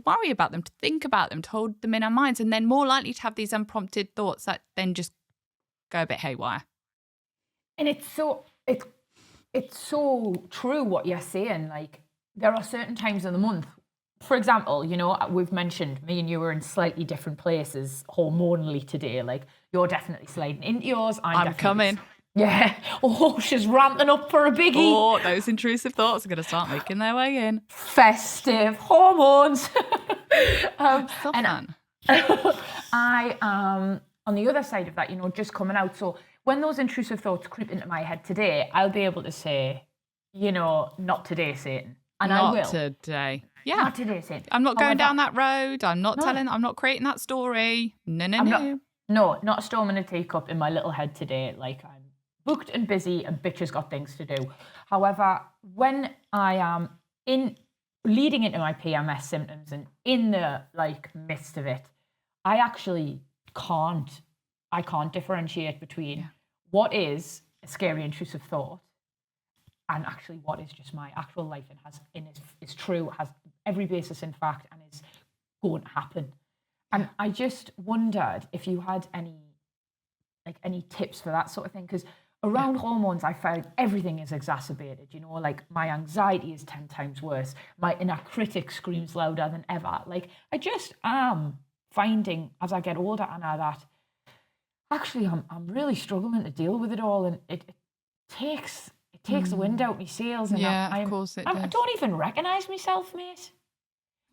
Speaker 2: worry about them, to think about them, to hold them in our minds, and then more likely to have these unprompted thoughts that then just go a bit haywire.
Speaker 1: And it's so true what you're saying. Like, there are certain times in the month, for example, we've mentioned me and you were in slightly different places hormonally today. Like, you're definitely sliding into yours. I'm
Speaker 2: coming.
Speaker 1: Yeah. Oh, she's ramping up for a biggie.
Speaker 2: Oh, those intrusive thoughts are going to start making their way in.
Speaker 1: Festive hormones.
Speaker 2: So fun.
Speaker 1: I am on the other side of that, just coming out. So when those intrusive thoughts creep into my head today, I'll be able to say, not today, Satan. And I will.
Speaker 2: Not today. Yeah.
Speaker 1: Not today, Satan.
Speaker 2: I'm not going down that road. I'm not creating that story. No.
Speaker 1: No, not a storm in a teacup in my little head today. Like, I'm booked and busy and bitches got things to do. However, when I am leading into my PMS symptoms and in the midst of it, I actually can't differentiate between what is a scary intrusive thought and actually what is just my actual life and is true, has every basis in fact, and is going to happen. And I just wondered if you had any tips for that sort of thing, because around hormones, I found everything is exacerbated. Like, my anxiety is 10 times worse. My inner critic screams louder than ever. Like, I just am finding as I get older, Anna, that actually I'm really struggling to deal with it all, and it takes the wind out my sails. And
Speaker 2: of course it does.
Speaker 1: I don't even recognise myself, mate.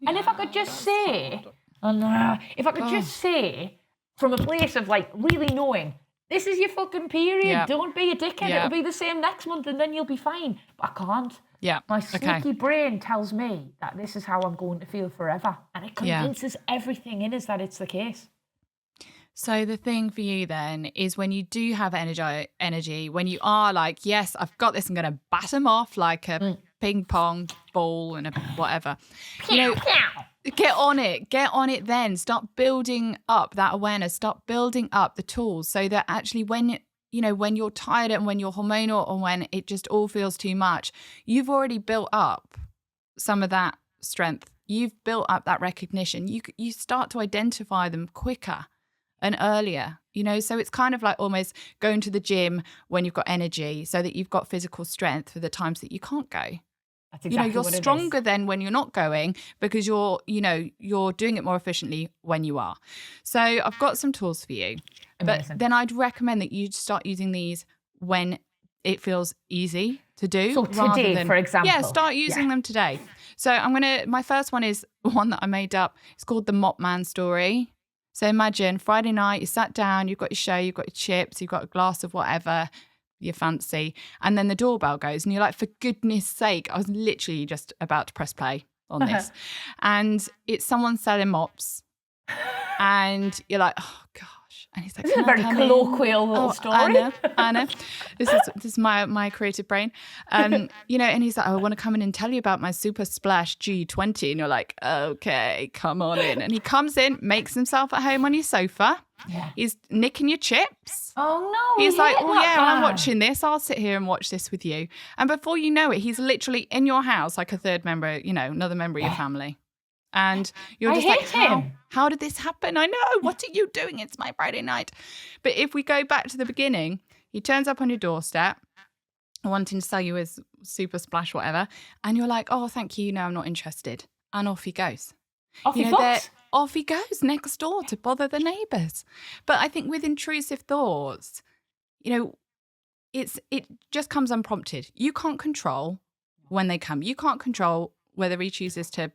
Speaker 1: And if I could just say, if I could just say from a place of like really knowing, this is your fucking period.
Speaker 2: Yeah.
Speaker 1: Don't be a dickhead.
Speaker 2: Yeah.
Speaker 1: It'll be the same next month and then you'll be fine. But I can't.
Speaker 2: Yeah.
Speaker 1: My sneaky brain tells me that this is how I'm going to feel forever. And it convinces everything in us that it's the case.
Speaker 2: So the thing for you then is when you do have energy, when you are like, yes, I've got this, I'm going to bat them off like a ping pong ball and a whatever. Get on it then. Start building up that awareness, start building up the tools so that actually when you're tired and when you're hormonal or when it just all feels too much, you've already built up some of that strength. You've built up that recognition. You start to identify them quicker and earlier, so it's kind of like almost going to the gym when you've got energy so that you've got physical strength for the times that you can't go.
Speaker 1: That's exactly
Speaker 2: you're
Speaker 1: what
Speaker 2: stronger then when you're not going because you're doing it more efficiently when you are. So I've got some tools for you.
Speaker 1: Amazing.
Speaker 2: But then I'd recommend that you start using these when it feels easy to do.
Speaker 1: So today, for example.
Speaker 2: Yeah, start using them today. So my first one is one that I made up. It's called the Mop Man story. So imagine Friday night, you sat down, you've got your show, you've got your chips, you've got a glass of whatever you fancy, and then the doorbell goes and you're like, for goodness sake, I was literally just about to press play on this. And it's someone selling mops and you're like, oh gosh. And he's like,
Speaker 1: this is a very colloquial little story.
Speaker 2: Anna. This is my creative brain. And he's like, I want to come in and tell you about my Super Splash G20. And you're like, okay, come on in. And he comes in, makes himself at home on your sofa. Yeah. He's nicking your chips.
Speaker 1: Oh no.
Speaker 2: He's like, well, yeah, I'm watching this. I'll sit here and watch this with you. And before you know it, he's literally in your house like a third member, another member of your family. And you're just like, how did this happen? I know. What are you doing? It's my Friday night. But if we go back to the beginning, he turns up on your doorstep wanting to sell you his Super Splash, whatever. And you're like, oh, thank you. No, I'm not interested. And off he goes.
Speaker 1: Off
Speaker 2: he goes next door to bother the neighbours. But I think with intrusive thoughts, it just comes unprompted. You can't control when they come. You can't control whether he chooses to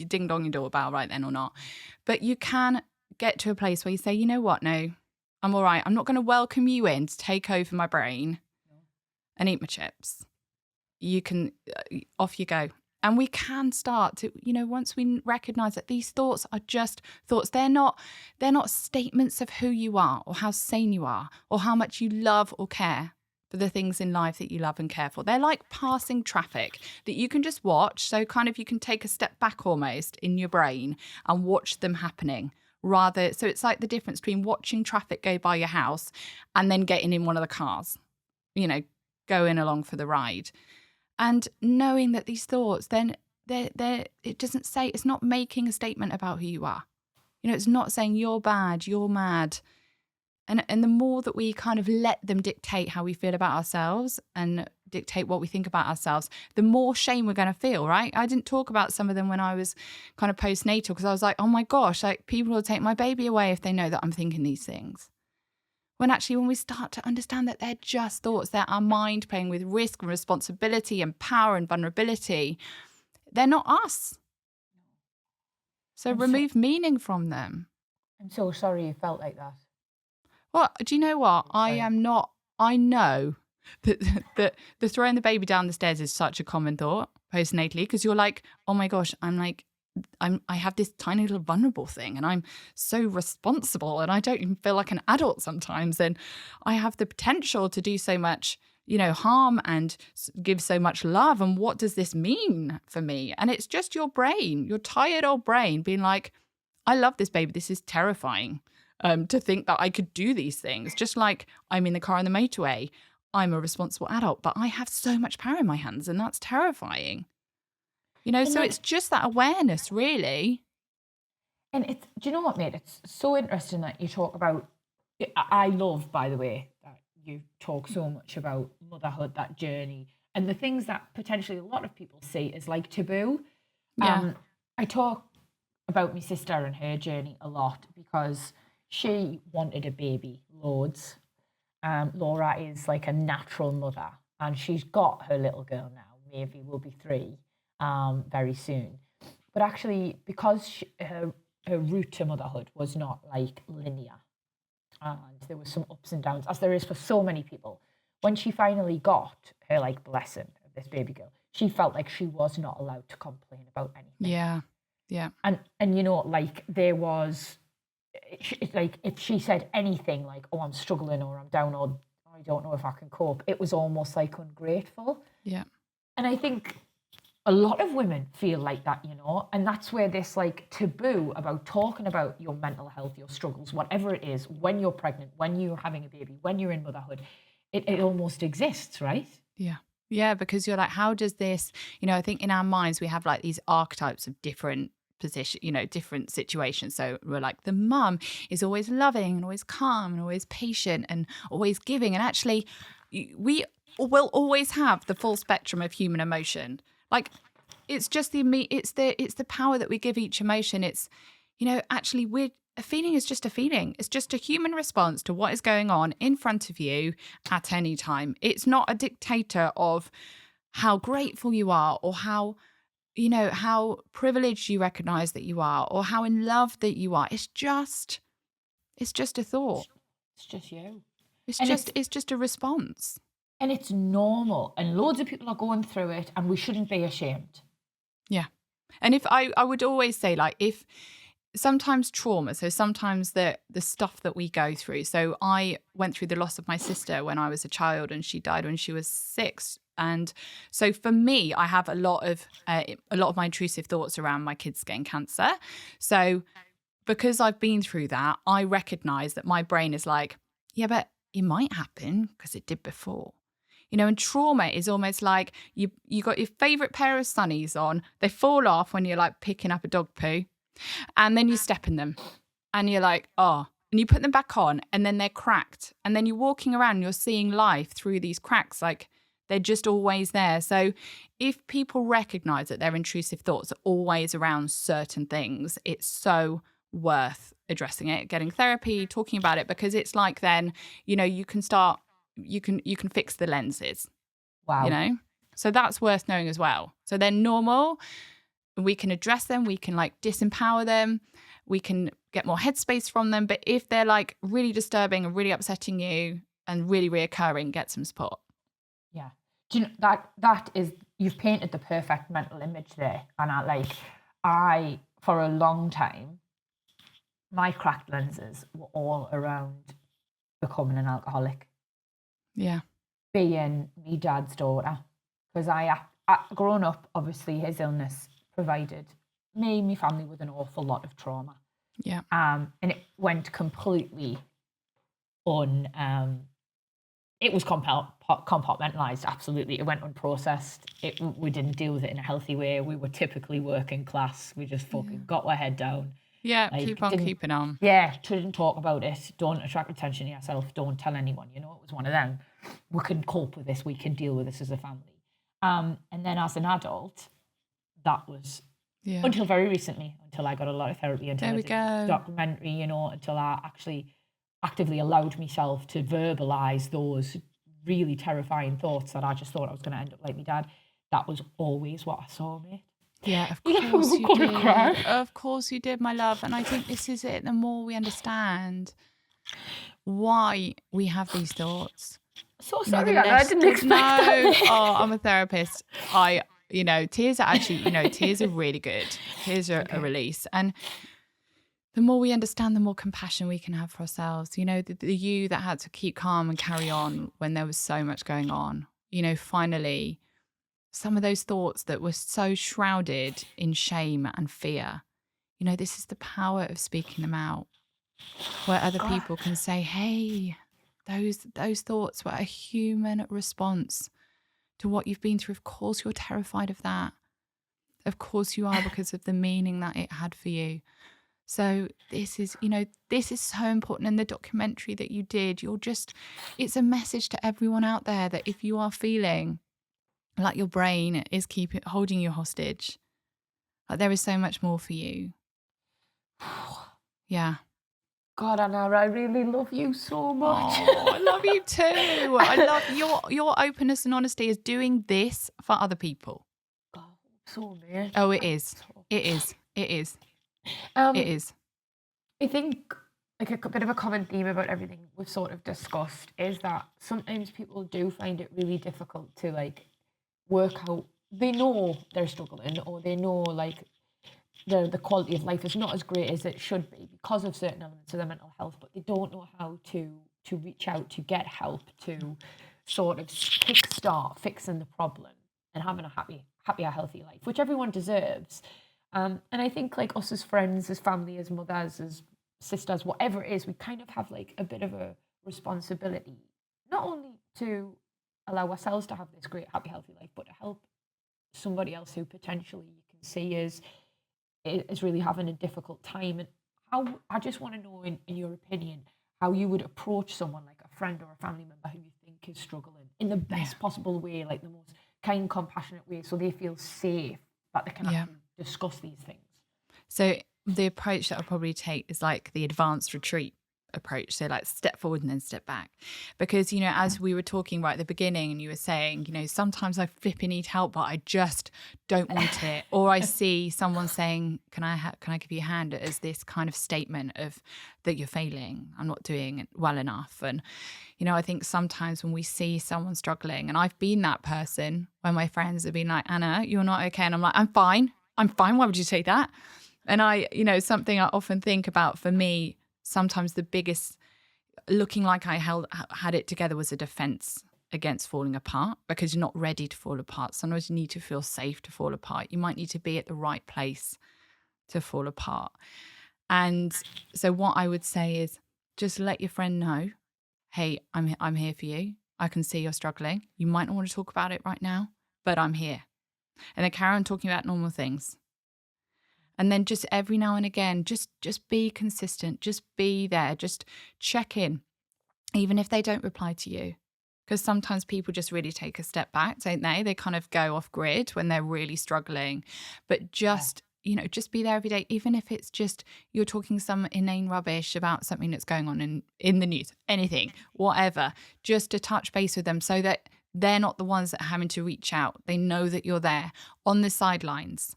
Speaker 2: ding dong your doorbell right then or not. But you can get to a place where you say, you know what, no, I'm all right. I'm not going to welcome you in to take over my brain and eat my chips. You can, off you go. And we can start to, once we recognize that these thoughts are just thoughts, they're not statements of who you are or how sane you are or how much you love or care for the things in life that you love and care for. They're like passing traffic that you can just watch. So kind of you can take a step back almost in your brain and watch them happening so it's like the difference between watching traffic go by your house and then getting in one of the cars, going along for the ride. And knowing that these thoughts, then it doesn't say, it's not making a statement about who you are. It's not saying you're bad, you're mad. And the more that we kind of let them dictate how we feel about ourselves and dictate what we think about ourselves, the more shame we're going to feel, right? I didn't talk about some of them when I was kind of postnatal because I was like, oh my gosh, like people will take my baby away if they know that I'm thinking these things. When actually, when we start to understand that they're just thoughts, they're our mind playing with risk and responsibility and power and vulnerability, they're not us. So remove meaning from them.
Speaker 1: I'm so sorry you felt like that.
Speaker 2: Well, do you know what? I know that the throwing the baby down the stairs is such a common thought postnatally because you're like, oh my gosh, I have this tiny little vulnerable thing and I'm so responsible and I don't even feel like an adult sometimes and I have the potential to do so much, harm and give so much love. And what does this mean for me? And it's just your brain, your tired old brain being like, I love this baby. This is terrifying to think that I could do these things. Just like I'm in the car on the motorway, I'm a responsible adult, but I have so much power in my hands and that's terrifying. So it's just that awareness, really.
Speaker 1: And do you know what, mate? It's so interesting that you talk about, I love, by the way, that you talk so much about motherhood, that journey, and the things that potentially a lot of people see as like taboo.
Speaker 2: Yeah.
Speaker 1: I talk about my sister and her journey a lot because she wanted a baby, loads. Laura is like a natural mother and she's got her little girl now. Maybe will be 3. Very soon. But actually, because her route to motherhood was not like linear, and there was some ups and downs, as there is for so many people, when she finally got her like blessing of this baby girl, she felt like she was not allowed to complain about anything.
Speaker 2: Yeah. Yeah.
Speaker 1: And you know, like there was, like if she said anything like, oh, I'm struggling or I'm down or I don't know if I can cope, it was almost like ungrateful.
Speaker 2: Yeah.
Speaker 1: And I think a lot of women feel like that, you know, and that's where this like taboo about talking about your mental health, your struggles, whatever it is, when you're pregnant, when you're having a baby, when you're in motherhood, it almost exists, right?
Speaker 2: Yeah. Yeah, because you're like, how does this, I think in our minds we have like these archetypes of different position, different situations. So we're like, the mum is always loving and always calm and always patient and always giving. And actually, we will always have the full spectrum of human emotion. Like, it's just it's the power that we give each emotion. It's, actually a feeling is just a feeling. It's just a human response to what is going on in front of you at any time. It's not a dictator of how grateful you are or how privileged you recognize that you are or how in love that you are. It's just a thought.
Speaker 1: It's just you.
Speaker 2: It's just a response.
Speaker 1: And it's normal. And loads of people are going through it and we shouldn't be ashamed.
Speaker 2: Yeah. And if I would always say, like, if sometimes trauma, so sometimes the stuff that we go through. So I went through the loss of my sister when I was a child and she died when she was 6. And so for me, I have a lot of my intrusive thoughts around my kids getting cancer. So because I've been through that, I recognize that my brain is like, yeah, but it might happen because it did before. And trauma is almost like you got your favorite pair of sunnies on, they fall off when you're like picking up a dog poo, and then you step in them and you're like, oh, and you put them back on and then they're cracked. And then you're walking around and you're seeing life through these cracks, like they're just always there. So if people recognize that their intrusive thoughts are always around certain things, it's so worth addressing it, getting therapy, talking about it, because it's like then, you can start, you can fix the lenses.
Speaker 1: Wow.
Speaker 2: So that's worth knowing as well. So they're normal. We can address them. We can like disempower them. We can get more headspace from them. But if they're like really disturbing and really upsetting you and really reoccurring, get some support.
Speaker 1: Yeah. Do you know that is, you've painted the perfect mental image there. And I for a long time, my cracked lenses were all around becoming an alcoholic.
Speaker 2: Yeah.
Speaker 1: Being me dad's daughter. Because I growing up, obviously his illness provided me and my family with an awful lot of trauma.
Speaker 2: Yeah.
Speaker 1: And it went completely it was compartmentalized, absolutely. It went unprocessed. We didn't deal with it in a healthy way. We were typically working class. We just fucking got our head down.
Speaker 2: Yeah, keep on keeping on.
Speaker 1: Yeah, didn't talk about it. Don't attract attention to yourself. Don't tell anyone. It was one of them. We can cope with this. We can deal with this as a family. And then as an adult, that was until very recently, until I got a lot of therapy, until I did a documentary, until I actually actively allowed myself to verbalize those really terrifying thoughts that I just thought I was going to end up like my dad. That was always what I saw, mate.
Speaker 2: Yeah, of course you did. Cry. Of course you did, my love. And I think this is it. The more we understand why we have these thoughts.
Speaker 1: So sorry, Anna, I didn't expect that.
Speaker 2: Oh, I'm a therapist. Tears are actually, tears are really good. Tears are a release. And the more we understand, the more compassion we can have for ourselves. The you that had to keep calm and carry on when there was so much going on. Finally, some of those thoughts that were so shrouded in shame and fear. This is the power of speaking them out, where other people can say, hey, those thoughts were a human response to what you've been through. Of course you're terrified of that. Of course you are, because of the meaning that it had for you. So this is so important. And the documentary that you did, it's a message to everyone out there that if you are feeling like your brain is holding you hostage, like there is so much more for you. Yeah.
Speaker 1: God, Anna, I really love you so much.
Speaker 2: Oh, I love you too. I love your openness and honesty is doing this for other people.
Speaker 1: Oh, so, man.
Speaker 2: Oh, it is.
Speaker 1: know.
Speaker 2: It is. It is.
Speaker 1: Um,
Speaker 2: It is.
Speaker 1: I think like a bit of a common theme about everything we've sort of discussed is that sometimes people do find it really difficult to like work out. They know they're struggling, or they know like the quality of life is not as great as it should be because of certain elements of their mental health, but they don't know how to reach out to get help to sort of kickstart fixing the problem and having a happier, healthy life, which everyone deserves. And I think like us as friends, as family, as mothers, as sisters, whatever it is, we kind of have like a bit of a responsibility, not only to allow ourselves to have this great, happy, healthy life, but to help somebody else who potentially you can see is really having a difficult time. And how I just want to know, in your opinion, how you would approach someone like a friend or a family member who you think is struggling in the best possible way, like the most kind, compassionate way, so they feel safe that they can actually discuss these things.
Speaker 2: So the approach that I'll probably take is like the advanced retreat approach. So like step forward and then step back. Because, you know, as we were talking right at the beginning and you were saying, you know, sometimes I flipping need help, but I just don't want it. Or I see someone saying, can I give you a hand, as this kind of statement of that you're failing, I'm not doing it well enough. And, you know, I think sometimes when we see someone struggling, and I've been that person when my friends have been like, Anna, you're not okay. And I'm like, I'm fine. Why would you say that? And I, you know, something I often think about for me, sometimes the biggest looking like I had it together was a defense against falling apart, because you're not ready to fall apart. Sometimes you need to feel safe to fall apart. You might need to be at the right place to fall apart. And so what I would say is just let your friend know, hey, I'm here for you. I can see you're struggling. You might not want to talk about it right now, but I'm here. And then carry on talking about normal things. And then just every now and again, just be consistent, just be there, just check in, even if they don't reply to you. Because sometimes people just really take a step back, don't they? They kind of go off grid when they're really struggling. But just, you know, just be there every day, even if it's just you're talking some inane rubbish about something that's going on in the news, anything, whatever, just to touch base with them so that they're not the ones that are having to reach out. They know that you're there on the sidelines.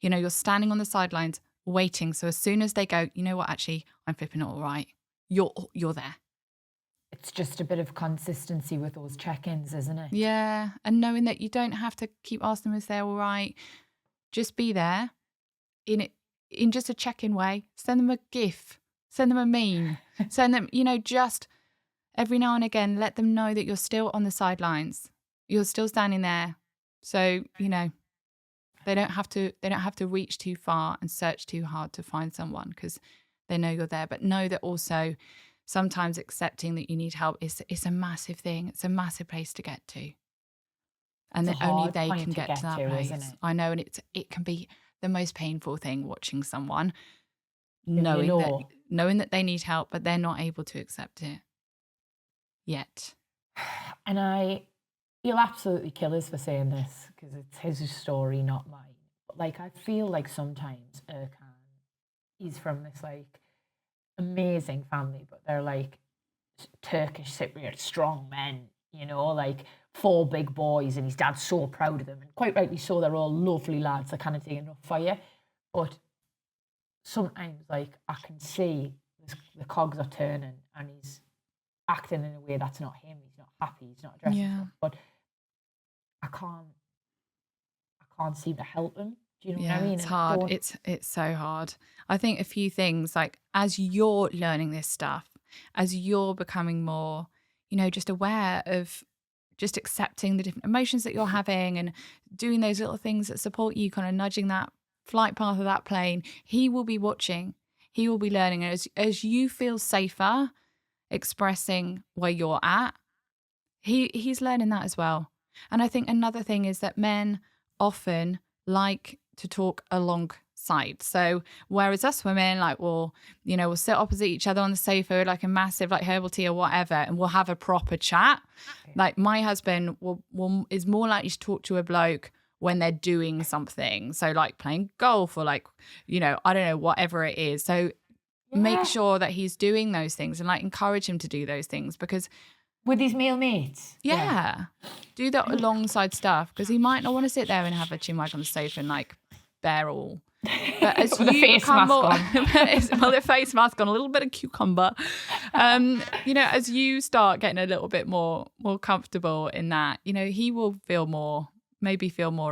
Speaker 2: You know, you're standing on the sidelines waiting. So as soon as they go, you know what, actually, I'm flipping it all right, you're there.
Speaker 1: It's just a bit of consistency with those check-ins, isn't it?
Speaker 2: Yeah. And knowing that you don't have to keep asking them if they're all right. Just be there in just a check-in way. Send them a GIF. Send them a meme. Send them, you know, just every now and again, let them know that you're still on the sidelines. You're still standing there. So, you know, They don't have to reach too far and search too hard to find someone, because they know you're there. But know that also sometimes accepting that you need help is a massive thing. It's a massive place to get to. And that only they can get to that place. I know, and it can be the most painful thing, watching someone knowing that they need help, but they're not able to accept it yet.
Speaker 1: And he'll absolutely kill us for saying this because it's his story, not mine. But like, I feel like sometimes Erkan, he's from this like amazing family, but they're like Turkish Cypriot strong men, you know, like 4 big boys, and his dad's so proud of them, and quite rightly so. They're all lovely lads. They're kind of taking enough for you, but sometimes like I can see the cogs are turning, and he's acting in a way that's not him. He's not happy. He's not addressing stuff. But I can't seem to help him. Do you know what I mean?
Speaker 2: It's hard. It's so hard. I think a few things, like as you're learning this stuff, as you're becoming more, you know, just aware of just accepting the different emotions that you're having and doing those little things that support you, kind of nudging that flight path of that plane, he will be watching. He will be learning. And as you feel safer expressing where you're at, he's learning that as well. And I think another thing is that men often like to talk alongside. So whereas us women, like, we'll sit opposite each other on the sofa, like a massive like herbal tea or whatever, and we'll have a proper chat. Okay. Like my husband is more likely to talk to a bloke when they're doing something. So like playing golf or like, you know, I don't know, whatever it is. So make sure that he's doing those things and like encourage him to do those things, because
Speaker 1: with his male mates.
Speaker 2: Yeah. Do that alongside stuff, because he might not want to sit there and have a chinwag on the sofa and like bear all. But as
Speaker 1: With a
Speaker 2: you
Speaker 1: face
Speaker 2: become
Speaker 1: mask
Speaker 2: more,
Speaker 1: on.
Speaker 2: well, a face mask on, a little bit of cucumber. As you start getting a little bit more comfortable in that, he will feel more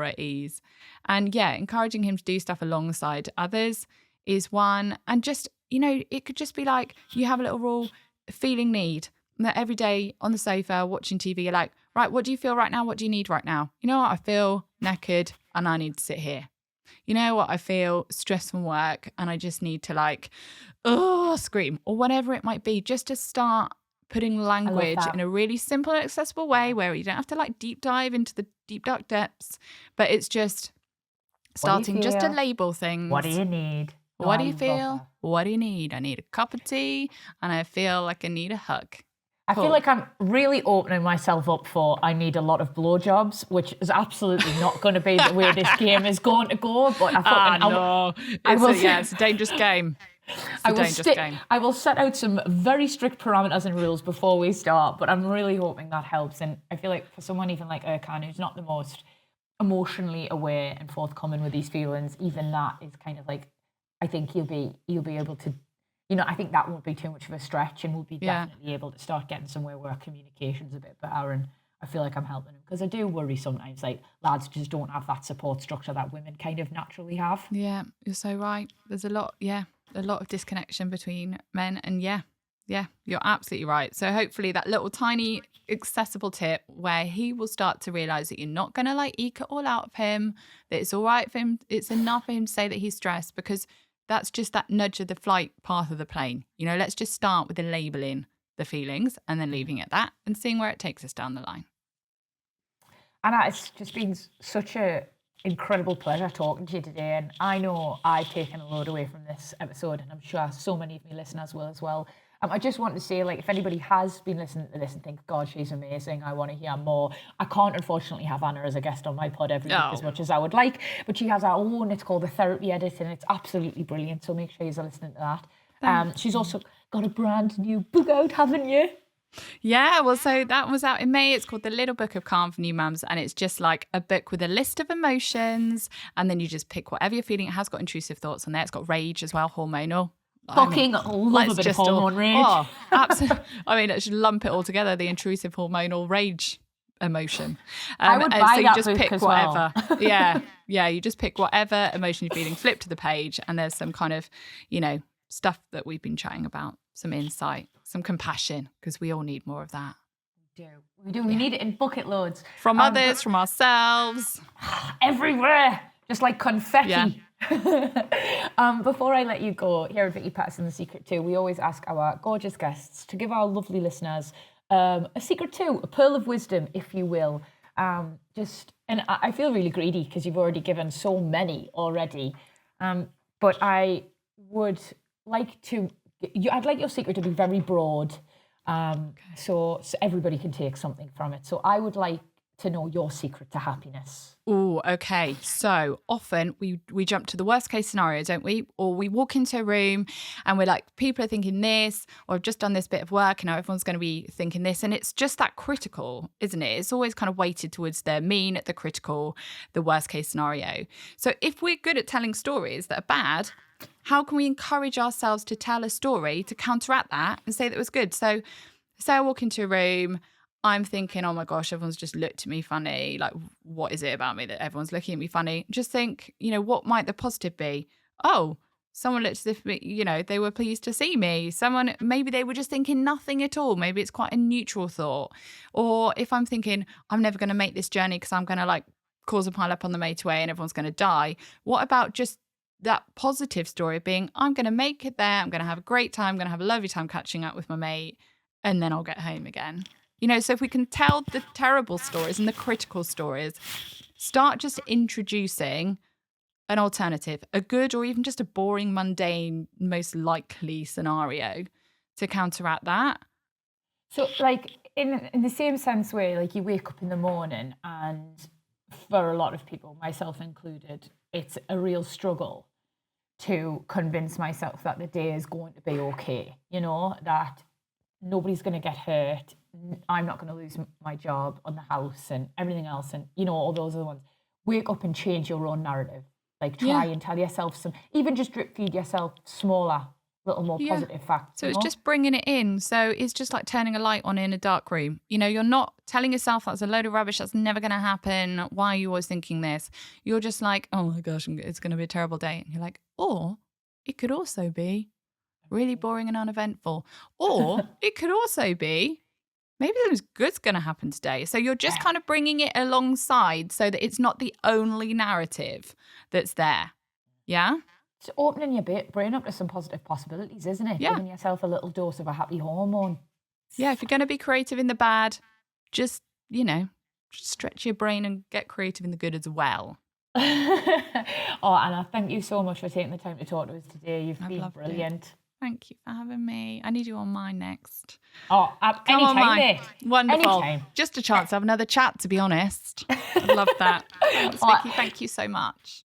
Speaker 2: at ease. And yeah, encouraging him to do stuff alongside others is one. And just, it could just be like you have a little rule, feeling need. That every day on the sofa watching TV, you're like, right, what do you feel right now? What do you need right now? You know what? I feel knackered and I need to sit here. You know what? I feel stressed from work and I just need to scream or whatever it might be, just to start putting language in a really simple and accessible way where you don't have to deep dive into the deep dark depths, but it's just starting just to label things.
Speaker 1: What do you need?
Speaker 2: What do you feel? What do you need? I need a cup of tea and I feel like I need a hug.
Speaker 1: I feel like I'm really opening myself up for I need a lot of blowjobs, which is absolutely not going to be the way this game is going to go. But
Speaker 2: it's a dangerous game.
Speaker 1: I will set out some very strict parameters and rules before we start, but I'm really hoping that helps. And I feel like for someone even like Erkan, who's not the most emotionally aware and forthcoming with these feelings, even that is kind of like, I think you'll be able to. I think that won't be too much of a stretch, and we'll be definitely able to start getting somewhere where our communication's a bit better. And I feel like I'm helping them because I do worry sometimes, like lads just don't have that support structure that women kind of naturally have.
Speaker 2: Yeah, you're so right. There's a lot of disconnection between men, and yeah, you're absolutely right. So hopefully that little tiny accessible tip where he will start to realize that you're not going to eke it all out of him, that it's all right for him, it's enough for him to say that he's stressed, because that's just that nudge of the flight path of the plane. Let's just start with the labeling the feelings and then leaving it at that and seeing where it takes us down the line.
Speaker 1: Anna, it's just been such a incredible pleasure talking to you today. And I know I've taken a load away from this episode, and I'm sure so many of my listeners will as well. I just want to say, if anybody has been listening to this and thinks, God, she's amazing, I want to hear more. I can't, unfortunately, have Anna as a guest on my pod every week as much as I would like, but she has her own, it's called The Therapy Edit, and it's absolutely brilliant, so make sure you're listening to that. She's also got a brand new book out, haven't you?
Speaker 2: Yeah, well, so that was out in May. It's called The Little Book of Calm for New Mums, and it's just like a book with a list of emotions, and then you just pick whatever you're feeling. It has got intrusive thoughts on there. It's got rage as well, hormonal.
Speaker 1: Love a bit of hormone rage.
Speaker 2: Oh, absolutely. Let's just lump it all together, the intrusive hormonal rage emotion.
Speaker 1: I would buy
Speaker 2: so
Speaker 1: that
Speaker 2: you just
Speaker 1: book
Speaker 2: pick
Speaker 1: as
Speaker 2: whatever.
Speaker 1: well.
Speaker 2: Yeah, you just pick whatever emotion you're feeling, flip to the page, and there's some kind of, stuff that we've been chatting about, some insight, some compassion, because we all need more of that.
Speaker 1: We do. We need it in bucket loads.
Speaker 2: From others, from ourselves.
Speaker 1: Everywhere. Just like confetti. Yeah. Before I let you go, here at Vicky, Pattison, The Secret too, we always ask our gorgeous guests to give our lovely listeners a secret too, a pearl of wisdom, if you will. And I feel really greedy because you've already given so many already. But I would like I'd like your secret to be very broad, so everybody can take something from it. So I would like to know your secret to happiness.
Speaker 2: Oh, okay. So often we jump to the worst case scenario, don't we? Or we walk into a room and we're like, people are thinking this, or I've just done this bit of work and now everyone's going to be thinking this. And it's just that critical, isn't it? It's always kind of weighted towards the mean, the critical, the worst case scenario. So if we're good at telling stories that are bad, how can we encourage ourselves to tell a story to counteract that and say that it was good? So say I walk into a room, I'm thinking, oh my gosh, everyone's just looked at me funny. Like, what is it about me that everyone's looking at me funny? Just think, what might the positive be? Oh, someone looked as if, they were pleased to see me. Maybe they were just thinking nothing at all. Maybe it's quite a neutral thought. Or if I'm thinking, I'm never going to make this journey because I'm going to cause a pile up on the motorway and everyone's going to die. What about just that positive story of being, I'm going to make it there. I'm going to have a great time. I'm going to have a lovely time catching up with my mate. And then I'll get home again. So if we can tell the terrible stories and the critical stories, start just introducing an alternative, a good or even just a boring, mundane, most likely scenario to counteract that.
Speaker 1: So in the same sense where you wake up in the morning and for a lot of people, myself included, it's a real struggle to convince myself that the day is going to be okay, that nobody's going to get hurt. I'm not going to lose my job on the house and everything else and, all those other ones. Wake up and change your own narrative. Like try and tell yourself some, even just drip feed yourself smaller, little more positive facts.
Speaker 2: So it's just bringing it in. So it's just like turning a light on in a dark room. You know, you're not telling yourself that's a load of rubbish. That's never going to happen. Why are you always thinking this? You're just like, oh my gosh, it's going to be a terrible day. And you're like, or it could also be really boring and uneventful. Or it could also be maybe something good's going to happen today. So you're just kind of bringing it alongside so that it's not the only narrative that's there. Yeah?
Speaker 1: It's opening your brain up to some positive possibilities, isn't it?
Speaker 2: Yeah.
Speaker 1: Giving yourself a little dose of a happy hormone.
Speaker 2: Yeah, if you're going to be creative in the bad, just, you know, just stretch your brain and get creative in the good as well.
Speaker 1: Oh, Anna, thank you so much for taking the time to talk to us today. You've been brilliant.
Speaker 2: Thank you for having me. I need you on mine next.
Speaker 1: Oh, anytime, mate.
Speaker 2: Wonderful.
Speaker 1: Anytime.
Speaker 2: Just a chance to have another chat, to be honest. I'd love that. Thanks, Vicky. Thank you so much.